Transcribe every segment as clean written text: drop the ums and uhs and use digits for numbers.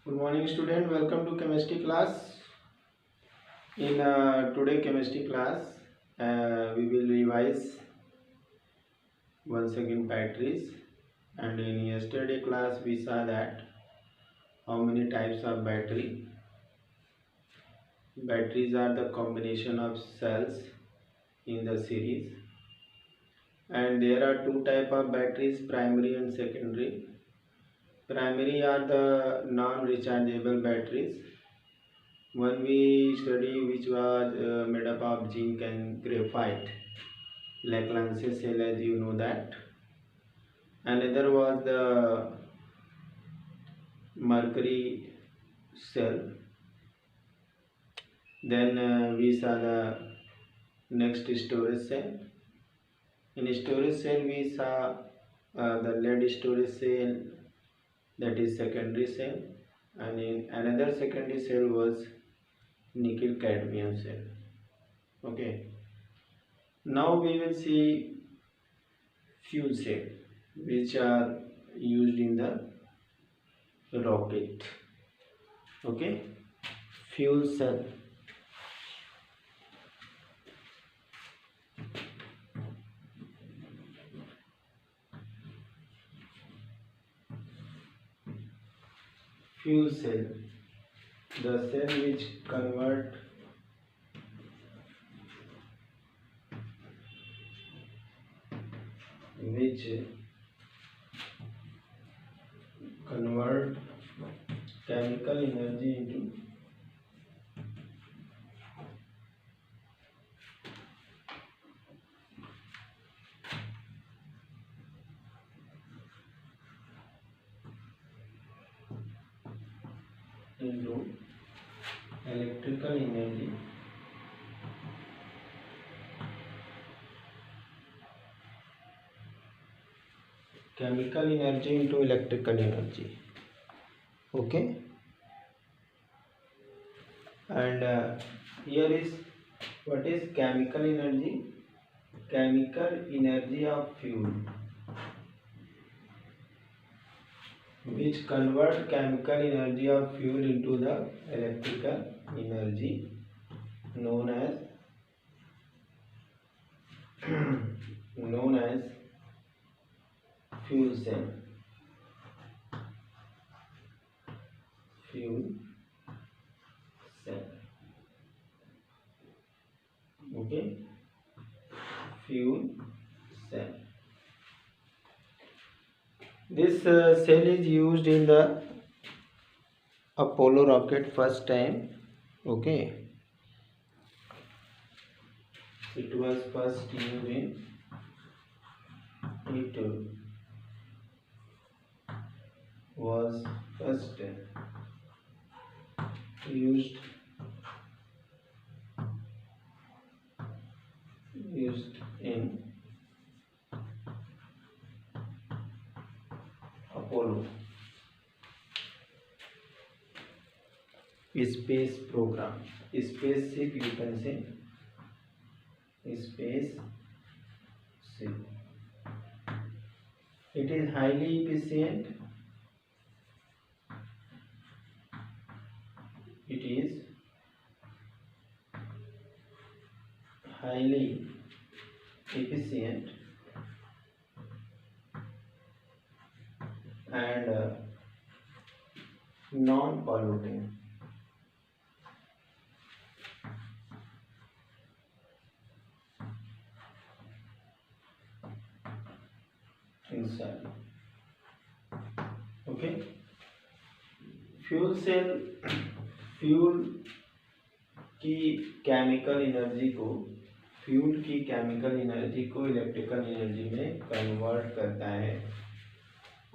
Good morning student, welcome to chemistry class. In today chemistry class we will revise once again batteries, and in yesterday class we saw that how many types of battery. Batteries are the combination of cells in the series, and there are two type of batteries, primary and secondary. Primary are the non-rechargeable batteries. One we study which was made up of zinc and graphite, Lagrange cell, as you know that. Another was the mercury cell. Then we saw the next storage cell. In storage cell we saw the lead storage cell, that is secondary cell, and in another secondary cell was nickel cadmium cell. Okay, now we will see fuel cell which are used in the rocket. Okay, fuel cell. Fuel cell, the cell which convert chemical energy into electrical energy. Chemical energy into electrical energy. Okay, and here is what is chemical energy. Chemical energy of fuel which convert chemical energy of fuel into the electrical energy, known as fuel cell. Fuel cell. Okay, fuel cell. This cell is used in the Apollo rocket first time. Okay, it was first used in used in Apollo space program. Spaceship, you can say spaceship. It is highly efficient. It is highly efficient and non-polluting. Inside. Okay, fuel cell fuel की chemical energy को electrical energy में convert करता है।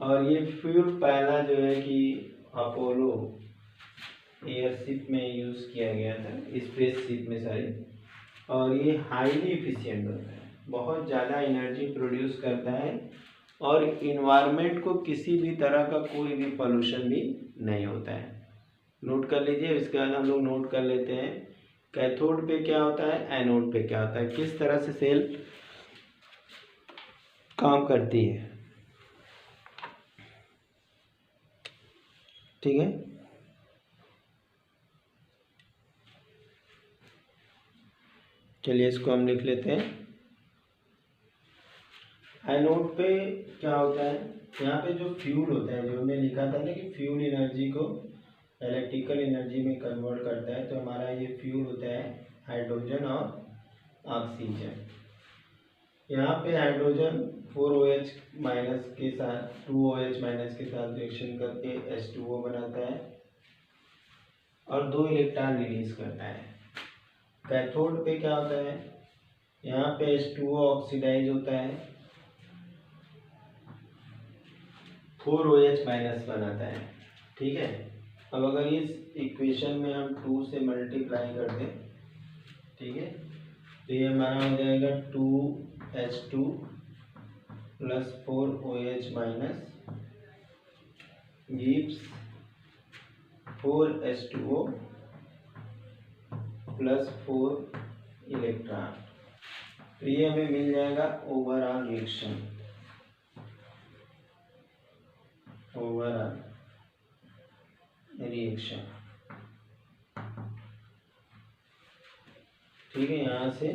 और ये fuel पहला जो है कि अपोलो एयरशिप में यूज़ किया गया था, स्पेसशिप में सारी, और ये हाईली इफिशिएंट होता है, बहुत ज़्यादा एनर्जी प्रोड्यूस करता है और इन्वायरमेंट को किसी भी तरह का कोई भी पोल्यूशन भी नहीं होता है। नोट कर लीजिए। इसके बाद हम लोग नोट कर लेते हैं कैथोड पे क्या होता है, एनोड पे क्या होता है, किस तरह से सेल काम करती है। ठीक है। चलिए इसको हम लिख लेते हैं। एनोड पे क्या होता है, यहाँ पे जो फ्यूल होता है, जो हमने लिखा था ना कि फ्यूल एनर्जी को इलेक्ट्रिकल एनर्जी में कन्वर्ट करता है, तो हमारा ये फ्यूल होता है हाइड्रोजन और ऑक्सीजन। यहाँ पे हाइड्रोजन 4OH माइनस के साथ 2OH माइनस के साथ रिएक्शन करके H2O बनाता है और 2 इलेक्ट्रॉन रिलीज करता है। कैथोड पे क्या होता है, यहाँ पे H2O ऑक्सीडाइज होता है, 4OH माइनस बनाता है। ठीक है, अब अगर इस इक्वेशन में हम 2 से मल्टीप्लाई कर दें, ठीक है, तो ये हमारा हो जाएगा 2H2 plus 4OH minus gives 4H2O plus 4 electron. तो ये हमें मिल जाएगा ओवरऑल रिएक्शन, ओवरऑल रिएक्शन। ठीक है, यहाँ से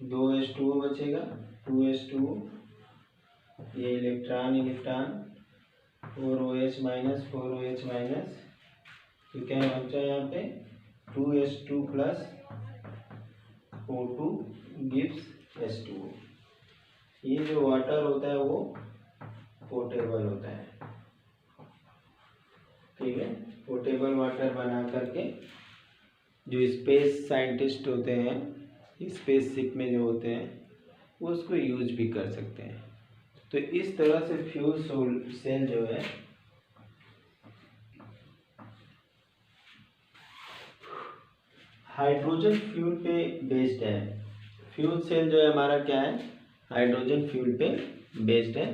2H2O बचेगा, 2H2O, ये electron 4OH minus 4OH minus, तो क्या बचा है यहाँ पे 2H2 plus O2 gives H2O। ये जो वाटर होता है वो पोर्टेबल होता है। ठीक है, पोर्टेबल वाटर बना करके जो स्पेस साइंटिस्ट होते हैं, स्पेस शिप में जो होते हैं, वो उसको यूज भी कर सकते हैं। तो इस तरह से फ्यूल सेल जो है हाइड्रोजन फ्यूल पे बेस्ड है। फ्यूल सेल जो है हमारा क्या है, हाइड्रोजन फ्यूल पे बेस्ड है।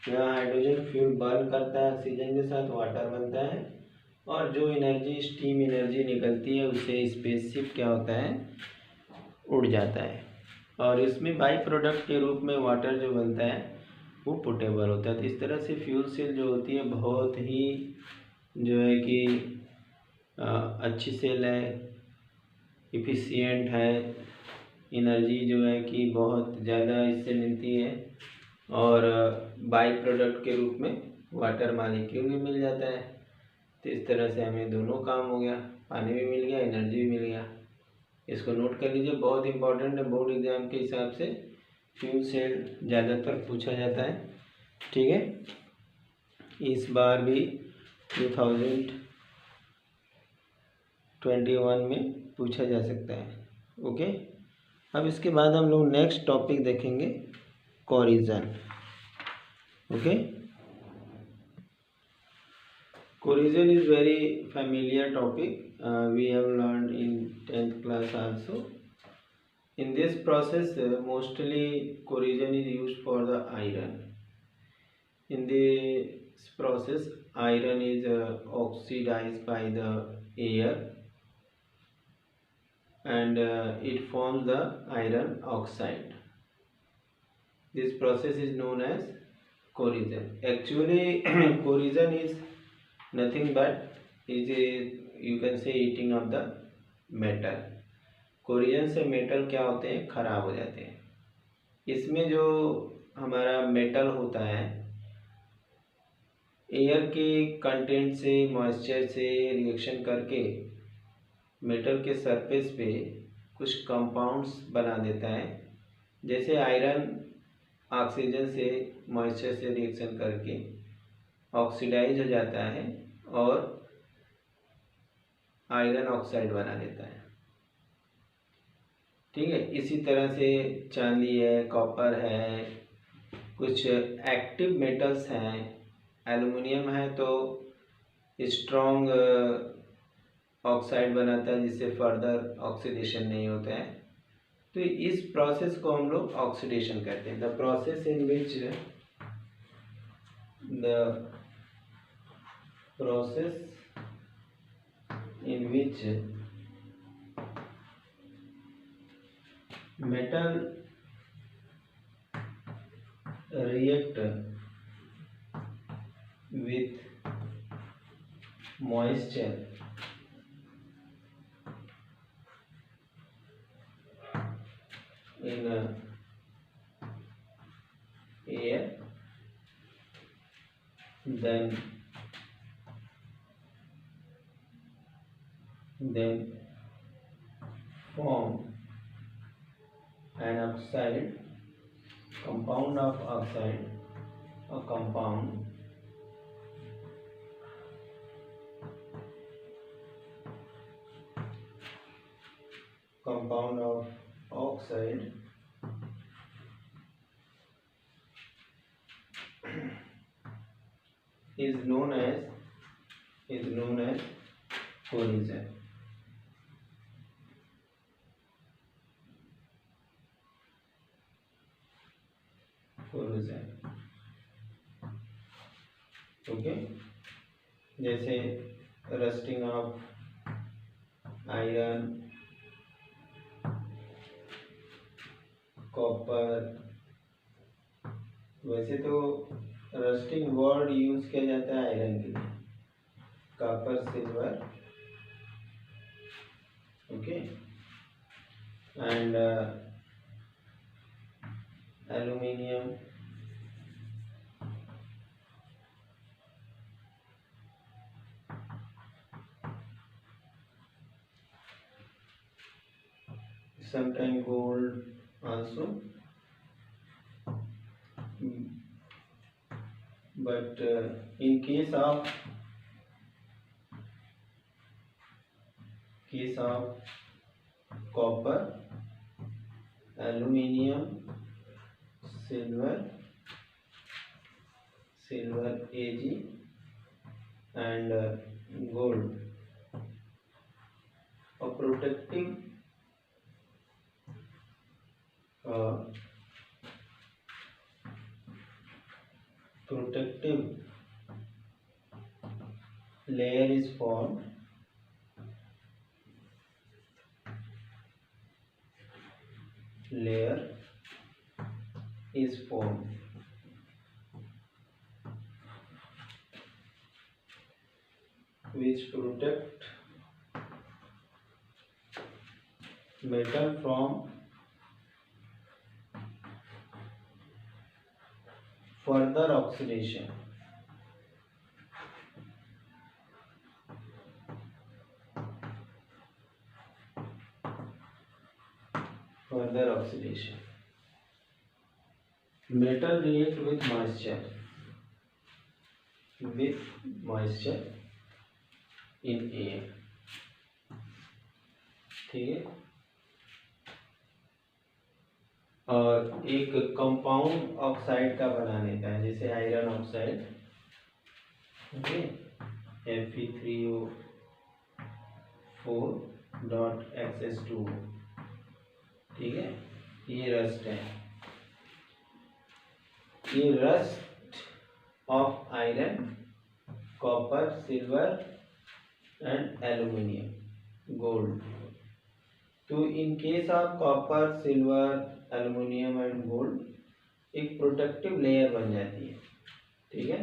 यह हाइड्रोजन फ्यूल बर्न करता है, ऑक्सीजन के साथ वाटर बनता है, और जो एनर्जी स्टीम एनर्जी निकलती है उससे स्पेसशिप क्या होता है, उड़ जाता है, और इसमें बाई प्रोडक्ट के रूप में वाटर जो बनता है वो पोर्टेबल होता है। तो इस तरह से फ्यूल सेल जो होती है बहुत ही जो है कि अच्छी सेल है, इफ़िशियंट है, एनर्जी जो है कि बहुत ज़्यादा इससे मिलती है, और बाई प्रोडक्ट के रूप में वाटर मॉलिक्यूल भी मिल जाता है। तो इस तरह से हमें दोनों काम हो गया, पानी भी मिल गया, एनर्जी भी मिल गया। इसको नोट कर लीजिए, बहुत इंपॉर्टेंट है बोर्ड एग्जाम के हिसाब से। फ्यूल सेल ज़्यादातर पूछा जाता है। ठीक है, इस बार भी 2021 में पूछा जा सकता है। ओके, अब इसके बाद हम लोग नेक्स्ट टॉपिक देखेंगे, corrosion. Okay, corrosion is very familiar topic, we have learned in 10th class also. In this process mostly corrosion is used for the iron. In this process iron is oxidized by the air and it forms the iron oxide. This process is known as corrosion. Actually corrosion is nothing but is a, you can say, eating of the metal. Corrosion से metal क्या होते हैं, खराब हो जाते हैं। इसमें जो हमारा मेटल होता है एयर के कंटेंट से, मॉइस्चर से रिएक्शन करके मेटल के सरफेस पे कुछ कंपाउंड्स बना देता है। जैसे आयरन ऑक्सीजन से, मॉइस्चर से रिएक्शन करके ऑक्सीडाइज हो जाता है और आयरन ऑक्साइड बना देता है। ठीक है, इसी तरह से चांदी है, कॉपर है, कुछ एक्टिव मेटल्स हैं, एल्युमिनियम है तो स्ट्रॉन्ग ऑक्साइड बनाता है जिससे फर्दर ऑक्सीडेशन नहीं होता है। तो इस प्रोसेस को हम लोग ऑक्सीडेशन कहते हैं। The process in which metal react with moisture in air, then form an oxide, compound of oxide, a compound of oxide is known as cohesion. Okay, जैसे रस्टिंग ऑफ आयरन, कॉपर। वैसे तो rusting word use किया जाता है iron के लिए, copper, silver, okay, and aluminium, sometimes gold also, but in case of copper, aluminium, silver Ag, and gold, a protective layer is formed which protect metal from further oxidation. Metal react with moisture in air, ठीक है। और एक compound oxide का बना लेता है, जैसे iron oxide, okay, Fe3O4.Xs2, ठीक है। ये रस्ट है, ये rust of iron, copper, silver and aluminium, gold. तो in case of copper, silver, aluminium and gold एक प्रोटेक्टिव लेयर बन जाती है, ठीक है।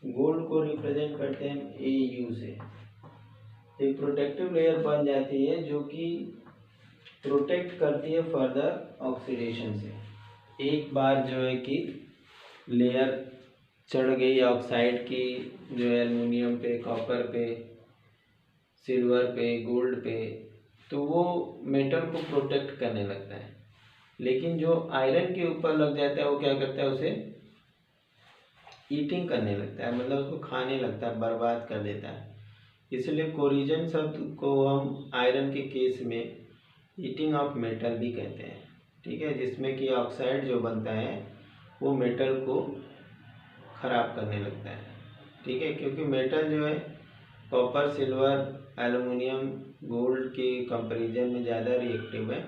गोल्ड को रिप्रेजेंट करते हैं Au से, एक प्रोटेक्टिव लेयर बन जाती है जो कि प्रोटेक्ट करती है फर्दर ऑक्सीडेशन से। एक बार जो है कि लेयर चढ़ गई ऑक्साइड की, जो एल्युमिनियम पे, कॉपर पे, सिल्वर पे, गोल्ड पे, तो वो मेटल को प्रोटेक्ट करने लगता है। लेकिन जो आयरन के ऊपर लग जाता है वो क्या करता है, उसे ईटिंग करने लगता है, मतलब उसको खाने लगता है, बर्बाद कर देता है। इसलिए कोरिजन शब्द को हम आयरन के केस में ईटिंग ऑफ मेटल भी कहते हैं, ठीक है, जिसमें कि ऑक्साइड जो बनता है वो मेटल को खराब करने लगता है, ठीक है। क्योंकि मेटल जो है कॉपर, सिल्वर, एल्युमिनियम, गोल्ड के कंपैरिजन में ज़्यादा रिएक्टिव है,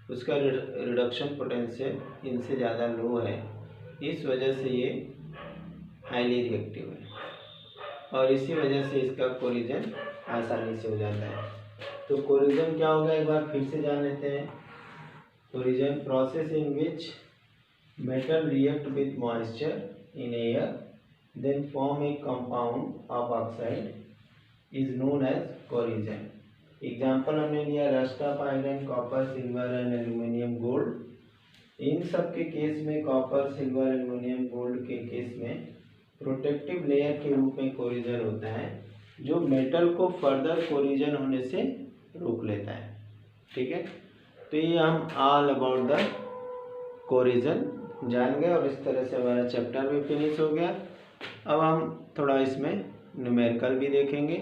उसका रिडक्शन पोटेंशियल इनसे ज़्यादा लो है, इस वजह से ये हाईली रिएक्टिव है और इसी वजह से इसका कोरिजन आसानी से हो जाता है। तो कोरिजन क्या होगा, एक बार फिर से जान लेते हैं। Corrosion process in which metal react with moisture in air then form a compound of oxide is known as corrosion. Example हमने लिया rust of iron, copper, silver and aluminium, gold. इन सब के केस में कॉपर, सिल्वर, एल्युमिनियम, गोल्ड के case में protective layer के रूप में कोरिजन होता है जो मेटल को फर्दर कोरिजन होने से रोक लेता है। ठीक है, तो ये हम ऑल अबाउट द कोरिजन जान गए और इस तरह से हमारा चैप्टर भी फिनिश हो गया। अब हम थोड़ा इसमें न्यूमेरिकल भी देखेंगे,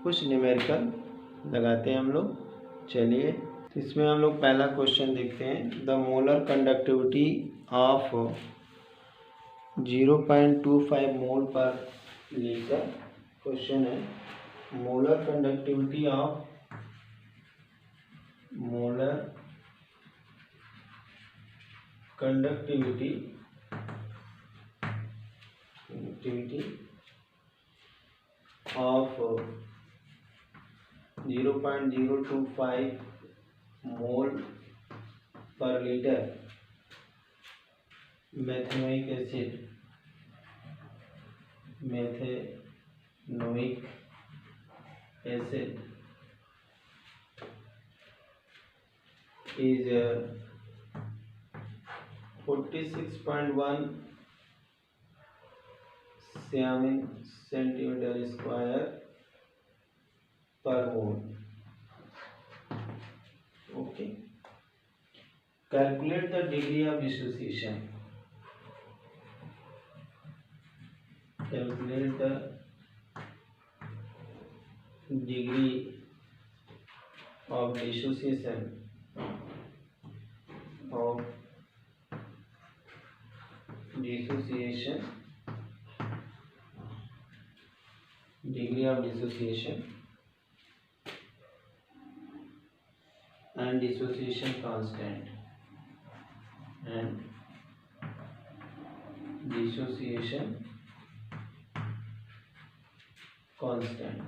कुछ न्यूमेरिकल लगाते हैं हम लोग। चलिए, इसमें हम लोग पहला क्वेश्चन देखते हैं। द मोलर कंडक्टिविटी ऑफ 0.25 मोल पर लीटर। क्वेश्चन है मोलर कंडक्टिविटी ऑफ of 0.025 मोल पर litre methanoic acid is 46.1 centimeter square per mole. Okay. Calculate the degree of dissociation. Calculate the degree of dissociation degree of dissociation and dissociation constant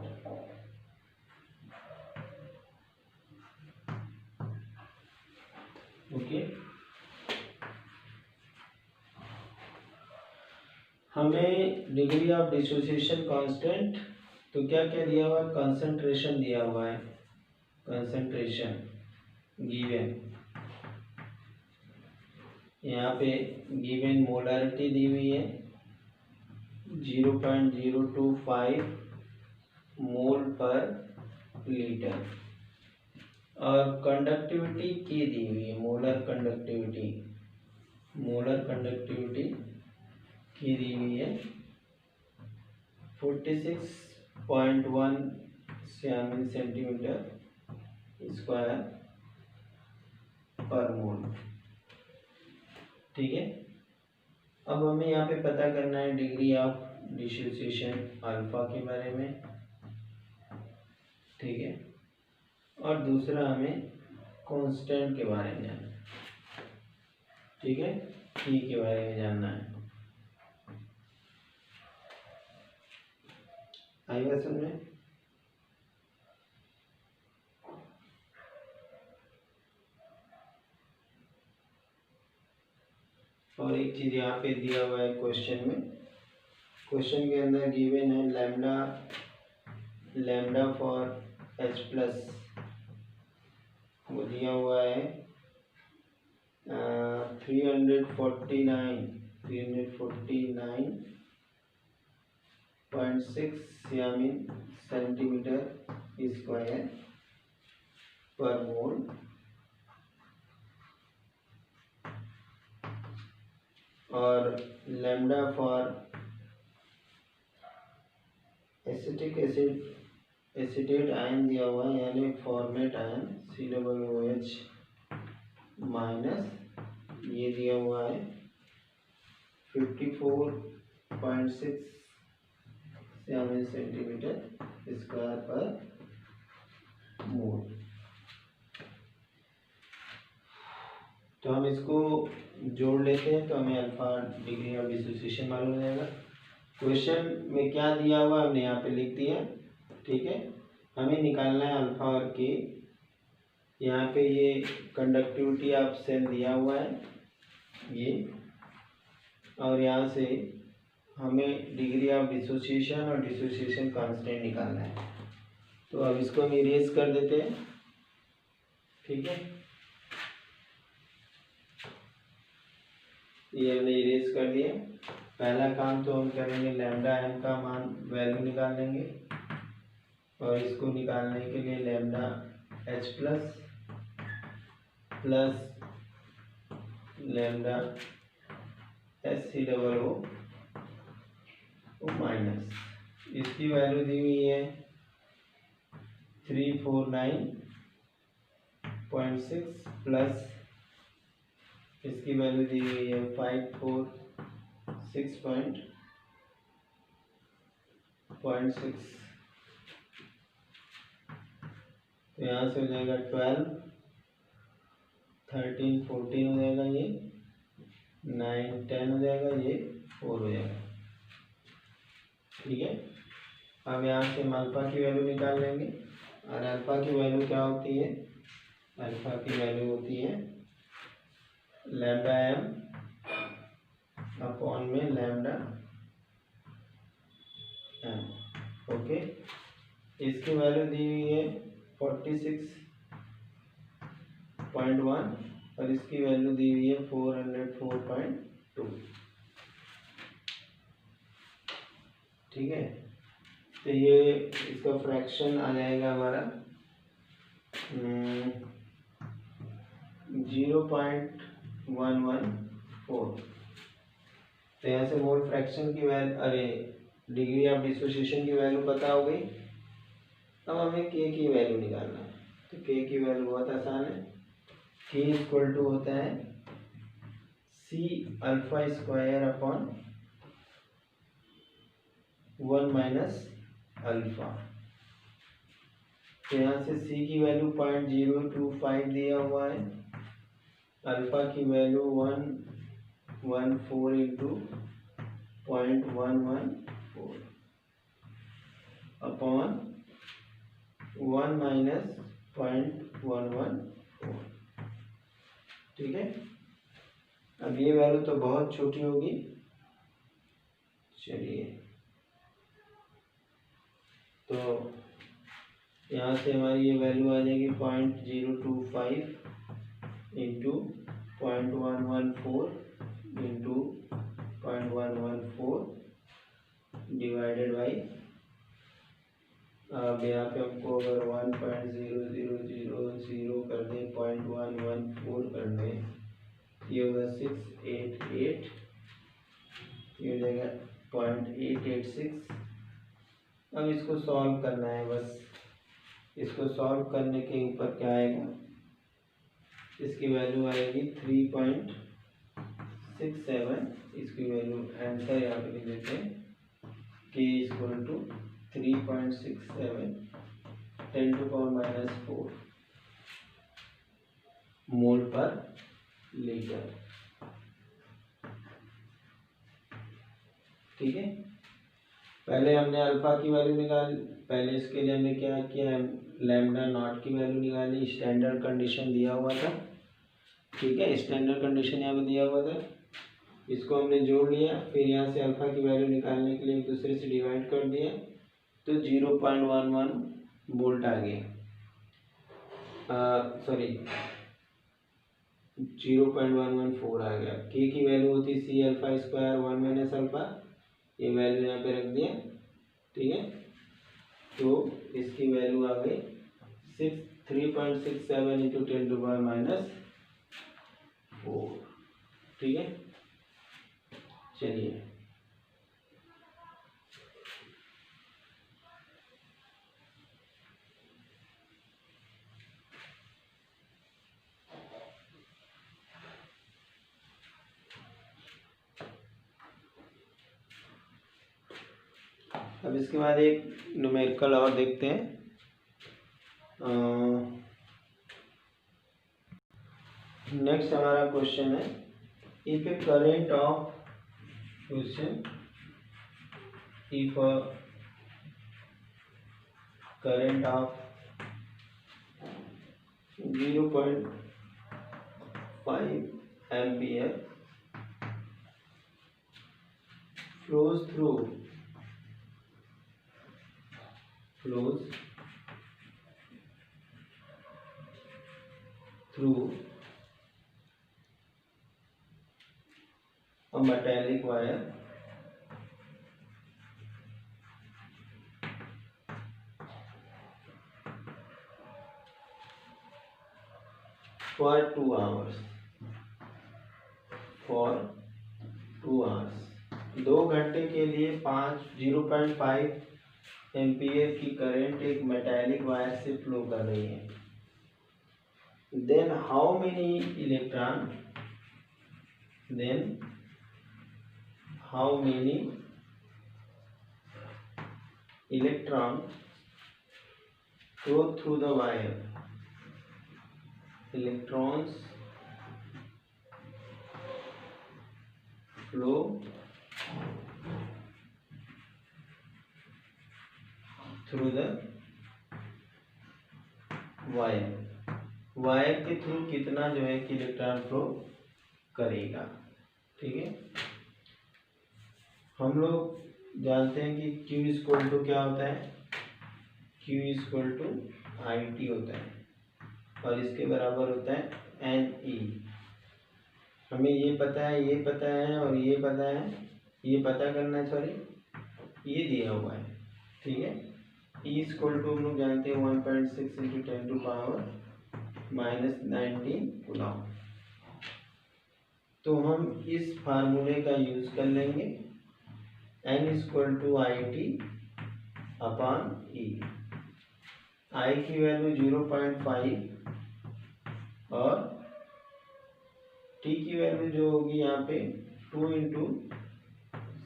okay. हमें degree of dissociation constant तो क्या क्या दिया हुआ है, concentration दिया हुआ है, कंसंट्रेशन गिवन, यहाँ पे गिवन मोलारिटी दी हुई है 0.025 मोल पर लीटर और कंडक्टिविटी की दी हुई है, मोलर कंडक्टिविटी की दी हुई है 46.1 सेंटीमीटर स्क्वायर पर मोल। ठीक है, अब हमें यहाँ पे पता करना है डिग्री ऑफ डिसोसिएशन अल्फा के बारे में। ठीक है, और दूसरा हमें कांस्टेंट के बारे में जानना है। ठीक है, ई के बारे में जानना है। आएगा समझ में? और एक चीज यहाँ पे दिया हुआ है क्वेश्चन में, क्वेश्चन के अंदर गिवन है लैम्डा फॉर H प्लस, वो दिया हुआ है 349.6 सेंटीमीटर स्क्वायर पर मोल और लैम्डा फॉर एसिटेट आयन दिया हुआ है, यानी फॉर्मेट आयन COOH माइनस, ये दिया हुआ है 54.6 सेंटीमीटर स्क्वायर पर मोल। तो हम इसको जोड़ लेते हैं तो हमें अल्फा डिग्री ऑफ डिसोसिएशन मालूम हो जाएगा। क्वेश्चन में क्या दिया हुआ हमने यहाँ पे लिख दिया। ठीक है, हमें निकालना है अल्फा और के। यहाँ पे ये कंडक्टिविटी ऑफ सेल दिया हुआ है ये, और यहाँ से हमें डिग्री ऑफ डिसोसिएशन और डिसोसिएशन कांस्टेंट निकालना है। तो अब इसको हम इरेज कर देते हैं। ठीक है, ये हमने इरेज कर दिया। पहला काम तो हम करेंगे लैम्डा एम का मान वैल्यू निकाल लेंगे, और इसको निकालने के लिए lambda H plus lambda H C double O minus, इसकी वैल्यू दी हुई है 349.6 प्लस इसकी वैल्यू दी हुई है 546.6। तो यहाँ से हो जाएगा 12, 13, 14 हो जाएगा, ये 9, 10 हो जाएगा, ये 4 हो जाएगा। ठीक है, अब यहाँ से हम अल्फा की वैल्यू निकाल लेंगे, और अल्फा की वैल्यू क्या होती है? अल्फा की वैल्यू होती है लैम्डा एम अपॉन में लैम्डा एम। ओके, इसकी वैल्यू दी हुई है 46.1 और इसकी वैल्यू दी हुई है 404.2। ठीक है, तो ये इसका फ्रैक्शन आ जाएगा हमारा 0.114। तो यहाँ से मोल फ्रैक्शन की वैल्यू, अरे डिग्री ऑफ डिसोसिएशन की वैल्यू पता हो गई। अब हमें के की वैल्यू निकालना है। तो के की वैल्यू बहुत आसान है, के इक्वल टू होता है C alpha square upon 1 minus alpha. तो यहाँ से सी की वैल्यू 0.025 दिया हुआ है, अल्फा की वैल्यू 114 इंटू 0.114 अपॉन 1 माइनस 0.114। ठीक है, अब ये वैल्यू तो बहुत छोटी होगी, चलिए तो यहाँ से हमारी ये वैल्यू आ जाएगी 0.025 इंटू 0.114 इंटू 0.114 डिवाइडेड बाई, अब यहाँ पे हमको अगर 1.0000 कर दें, 0.114 कर दें, ये होगा 688, ये हो जाएगा 0.886। अब इसको सॉल्व करना है, बस इसको सॉल्व करने के ऊपर क्या आएगा, इसकी वैल्यू आएगी 3.67। इसकी वैल्यू आंसर यहाँ पे लिख देते हैं, के इक्वल टू 3.67 10⁻⁴ मोल पर लीटर। ठीक है, पहले हमने अल्फा की वैल्यू निकाल, पहले इसके लिए हमने क्या किया, लैम्डा नॉट की वैल्यू निकाली, स्टैंडर्ड कंडीशन दिया हुआ था। ठीक है, स्टैंडर्ड कंडीशन यहाँ पे दिया हुआ था, इसको हमने जोड़ लिया, फिर यहाँ से अल्फा की वैल्यू निकालने के लिए एक दूसरे से डिवाइड कर दिया, तो 0.11 वोल्ट आ गया, सॉरी 0.114 आ गया। के की वैल्यू होती C alpha square 1 minus alpha, ये वैल्यू यहाँ पे रख दिया। ठीक है, तो इसकी वैल्यू आ गई 3.67 इंटू 10⁻⁴। ठीक है, चलिए अब इसके बाद एक न्यूमेरिकल और देखते हैं। नेक्स्ट हमारा क्वेश्चन है, if A current of question if a current of 0.5 ampere flows through a metallic wire for 2 hours. For 2 hours, 2 घंटे के लिए 0.5 एम्पियर की करंट एक मेटालिक वायर से फ्लो कर रही है. Then how many electron flow through the wire. Electrons flow through the wire. Wire के थ्रू कितना जो है कि इलेक्ट्रॉन फ्लो करेगा. ठीक है, हम लोग जानते हैं कि Q इक्वल टू क्या होता है. Q इक्वल टू IT होता है और इसके बराबर होता है NE. हमें ये पता है और ये पता करना है. सॉरी, ये दिया हुआ है. ठीक है, E इक्वल टू हम लोग जानते हैं 1.6 इंटू 10⁻⁻19 कूलम. तो हम इस फार्मूले का यूज कर लेंगे. N equal to IT upon E. I की वैल्यू 0.5 और T की वैल्यू जो होगी यहाँ पे 2 इंटू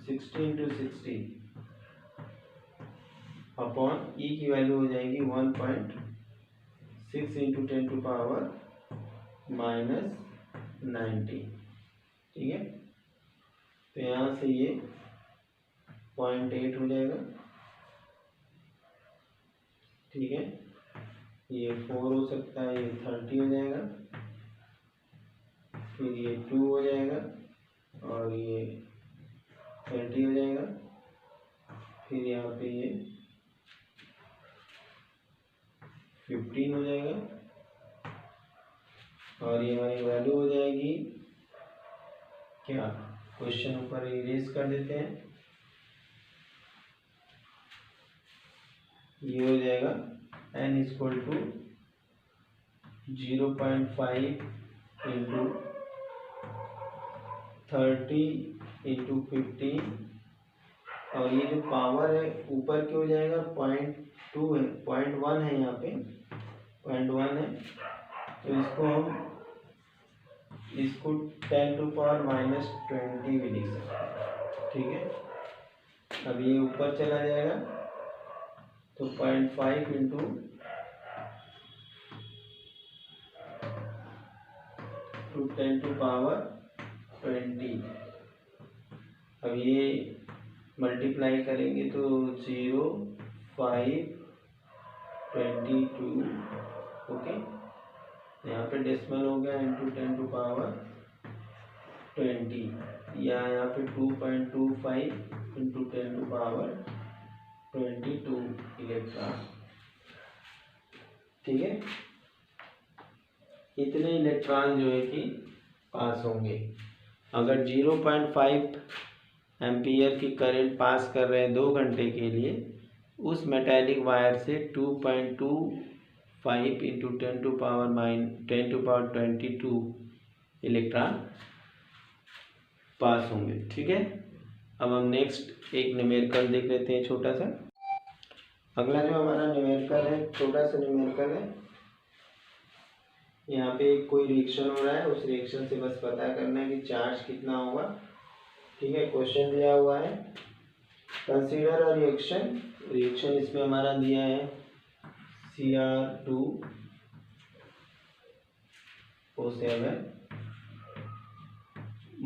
60 अपॉन E की वैल्यू हो जाएगी 1.6 इंटू 10⁻⁻19. ठीक है, तो यहाँ से ये 0.8 हो जाएगा. ठीक है, ये 4 हो सकता है, ये 30 हो जाएगा, फिर ये 2 हो जाएगा और ये 20 हो जाएगा, फिर यहाँ पे ये 15 हो जाएगा और ये हमारी वैल्यू हो जाएगी क्या. क्वेश्चन ऊपर इरेज कर देते हैं. ये हो जाएगा N equal to 0.5 into 30 into 15 और ये जो पावर है ऊपर की हो जाएगा 0.2 है, 0.1 है, यहाँ पे 0.1 है. तो इसको 10⁻⁻20 भी लिख सकते हैं. ठीक है, अब ये ऊपर चला जाएगा तो 0.5 इंटू 10⁻20. अब ये मल्टीप्लाई करेंगे तो 0, 5, 22. ओके, यहाँ पे डेसिमल हो गया इंटू 10⁻20 या यहाँ पे 2.25 इंटू 10⁻22 इलेक्ट्रॉन. ठीक है, इतने इलेक्ट्रॉन जो है कि पास होंगे. अगर 0.5 एम्पियर की करंट पास कर रहे हैं 2 घंटे के लिए, उस मेटालिक वायर से 2.25 इंटू 10⁻22 इलेक्ट्रॉन पास होंगे. ठीक है, अब हम नेक्स्ट एक न्यूमेरिकल देख लेते हैं छोटा सा. अगला जो हमारा न्यूमेरिकल है, छोटा सा न्यूमेरिकल है. यहाँ पे कोई रिएक्शन हो रहा है, उस रिएक्शन से बस पता करना है कि चार्ज कितना होगा. ठीक है, क्वेश्चन दिया हुआ है. कंसीडर अ रिएक्शन इसमें हमारा दिया है Cr2O7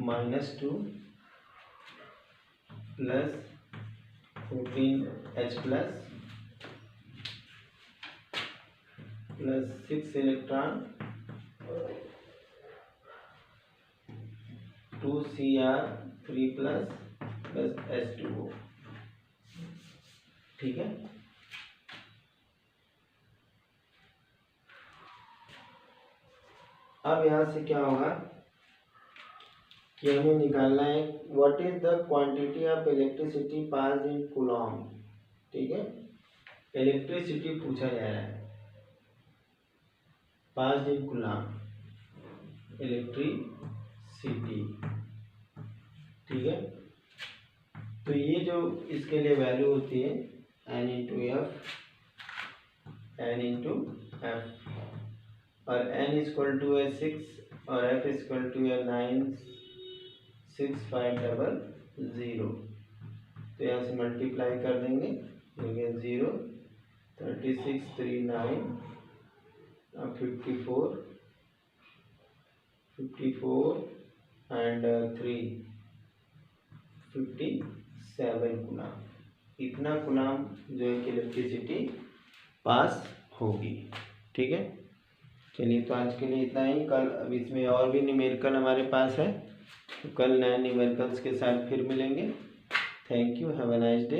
-2 plus 14H plus 6 electron 2Cr3 plus H2O. ठीक है, अब यहाँ से क्या होगा कि हमें निकालना है what is the quantity of electricity pass in Coulomb. ठीक है, इलेक्ट्रिसिटी पूछा जा रहा है, पास इन कूलॉम इलेक्ट्रिसिटी। ठीक है, तो ये जो इसके लिए वैल्यू होती है n इंटू एफ, और n इक्वल टू है 6 और f इक्वल टू है 96500। तो यहाँ से मल्टीप्लाई कर देंगे, हो गया 0 36 39 54 एंड 3 57 गुना, इतना गुलाम जो है कि इलेक्ट्रिसिटी पास होगी। ठीक है, चलिए तो आज के लिए इतना ही। कल अब इसमें और भी न्यूमेरिकल हमारे पास है, तो कल नए न्यूमेरिकल्स के साथ फिर मिलेंगे। Thank you, have a nice day.